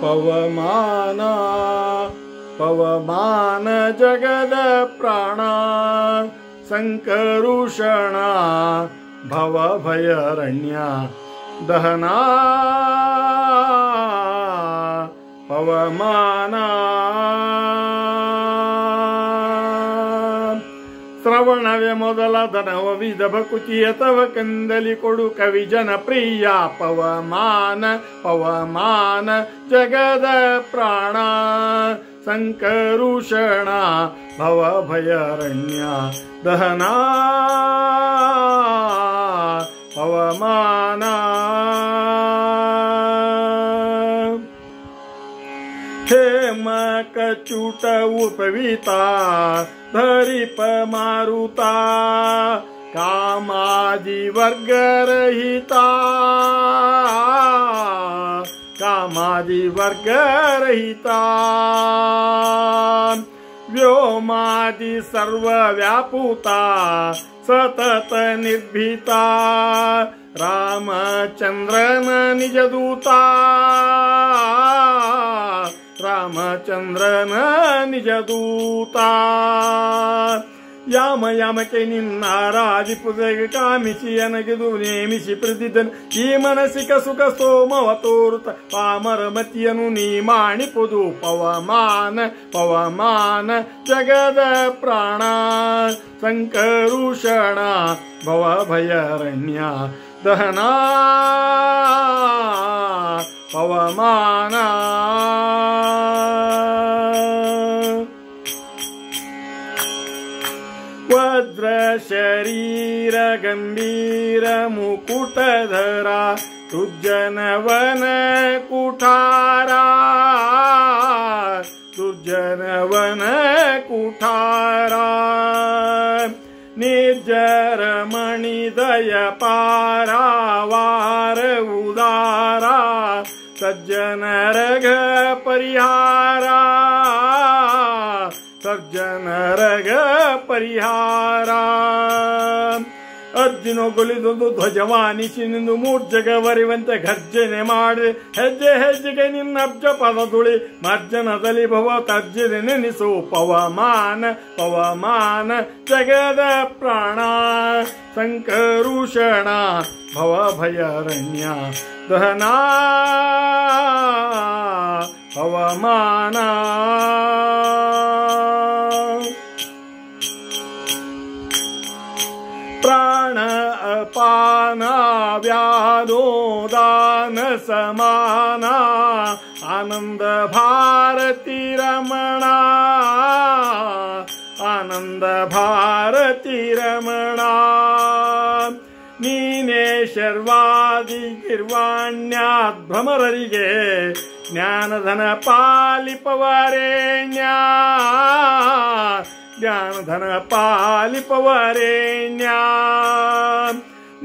ಪವಮಾನ ಪವಮಾನ ಜಗದ ಪ್ರಾಣ ಸಂಕರುಷಣ ಭವ ಭಯರಣ್ಯ ದಹನ ಪವಮಾನ ಶ್ರವಣವೇ ಮೊದಲಾದ ನವವಿಧ ಭಕುತಿಯ ತವ ಕಂದಲಿ ಕೊಡು ಕವಿ ಜನಪ್ರಿಯ ಪವಮಾನ ಪವಮಾನ ಜಗದ ಪ್ರಾಣ ಸಂಕರುಷಣ ಭವ ಭಯರಣ್ಯ ದಹನ ಪವಮಾನ ಹೇಮ ಕಚುಟ ಉಪವಿತಾ ಧರಿಪ ಮಾರುತಾ ಕಾಮಾದಿ ವರ್ಗರಹಿತಾ ಕಾಮಾದಿ ವರ್ಗರಹಿತಾ ವ್ಯೋಮಾದಿ ಸರ್ವವ್ಯಾಪುತಾ ಸತತ ನಿರ್ಭೀತಾ ರಾಮಚಂದ್ರನ ನಿಜದೂತಾ ರಾಮಚಂದ್ರನ ನಿಜದೂತಾ ಯಾಮ ಯಾಮಕ್ಕೆ ನಿನ್ನ ರಾಜಿಪುದಗೆ ಕಾಮಿಸಿ ಎನಗಿದು ನೇಮಿಸಿ ಪ್ರತಿದನು ಈ ಮನಸಿಕ ಸುಖ ಸೋಮವ ತೋರುತ್ತ ಪಾಮರ ಮತಿಯನು ನೀ ಮಾಣಿಪುದು ಪವಮಾನ ಪವಮಾನ ಜಗದ ಪ್ರಾಣ ಸಂಕರುಷಣ ಭವ ಭಯರಣ್ಯ ದಹನ ಪವಮಾನ ವಜ್ರ ಶರೀರ ಗಂಭೀರ ಮುಕುಟಧರ ದುರ್ಜನವನ ಕುಠಾರ ದುರ್ಜನವನ ಕುಠಾರ ನಿರ್ಜರ ಮಣಿದಯ ಪಾರಾವಾರ ಉದಾರ ಸಜ್ಜನರಗ ಪರಿಹಾರ ಸಜ್ಜನರಗ ಪರಿಹಾರ ಅರ್ಜುನಗೊಲಿದೊಂದು ಧ್ವಜವಾನಿಸಿ ನಿಂದು ಮೂರ್ಜಗವರಿವಂತೆ ಘರ್ಜನೆ ಮಾಡಿ ಹೆಜ್ಜೆ ಹೆಜ್ಜೆಗೆ ನಿನ್ನ ಅಬ್ಜ ಪದದುಳಿ ಮರ್ಜನದಲ್ಲಿ ಭವ ತರ್ಜನೆ ನೆನೆಸು ಪವಮಾನ ಪವಮಾನ ಜಗದ ಪ್ರಾಣ ಸಂಕರುಷಣ ಭವ ಭಯರಣ್ಯ ದಹನ ಪವಮಾನ ಪ್ರಾಣ ಅಪಾನ ವ್ಯಾನೋದಾನ ಸಮಾನ ಆನಂದ ಭಾರತಿ ರಮಣ ಆನಂದ ಭಾರತಿ ರಮಣ ನೀನೇ ಶರ್ವಾದಿ ಗಿರ್ವಾಣ್ಯಾತ್ ಭ್ರಮರರಿಗೆ ಜ್ಞಾನಧನ ಪಾಲಿಪವರೇಣ್ಯ ಜ್ಞಾನಧನ ಪಾಲಿಪವರೇಣ್ಯ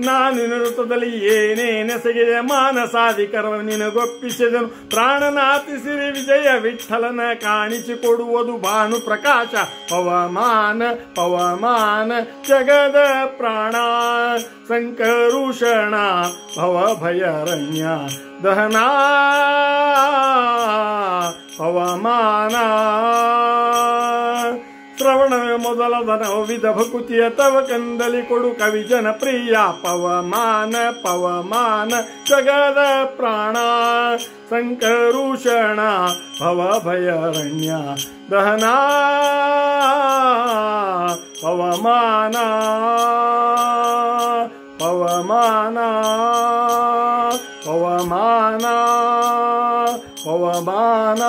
ನಾನು ನಿರುತ್ತದಲ್ಲಿ ಏನೇನೆಸಗಿದೆ ಮಾನಸಾಧಿಕರ ನಿನಗೊಪ್ಪಿಸಿದನು ಪ್ರಾಣನಾಥಿಸಿರಿ ವಿಜಯ ವಿಠಲನ ಕಾಣಿಸಿಕೊಡುವುದು ಭಾನು ಪ್ರಕಾಶ ಪವಮಾನ ಪವಮಾನ ಜಗದ ಪ್ರಾಣ ಸಂಕರುಷಣ ಭವ ಭಯರಣ್ಯ ದಹನ ಪವಮಾನ ಶ್ರವಣವೇ ಮೊದಲಾದ ನವವಿಧ ಭಕುತಿಯ ತವ ಕಂದಲಿ ಕೊಡು ಕವಿ ಜನಪ್ರಿಯ ಪವಮಾನ ಪವಮಾನ ಜಗದ ಪ್ರಾಣ ಸಂಕರುಷಣ ಭವ ಭಯರಣ್ಯ ದಹನ ಪವಮಾನ ಪವಮಾನ ಪವಮಾನ ಪವಮಾನ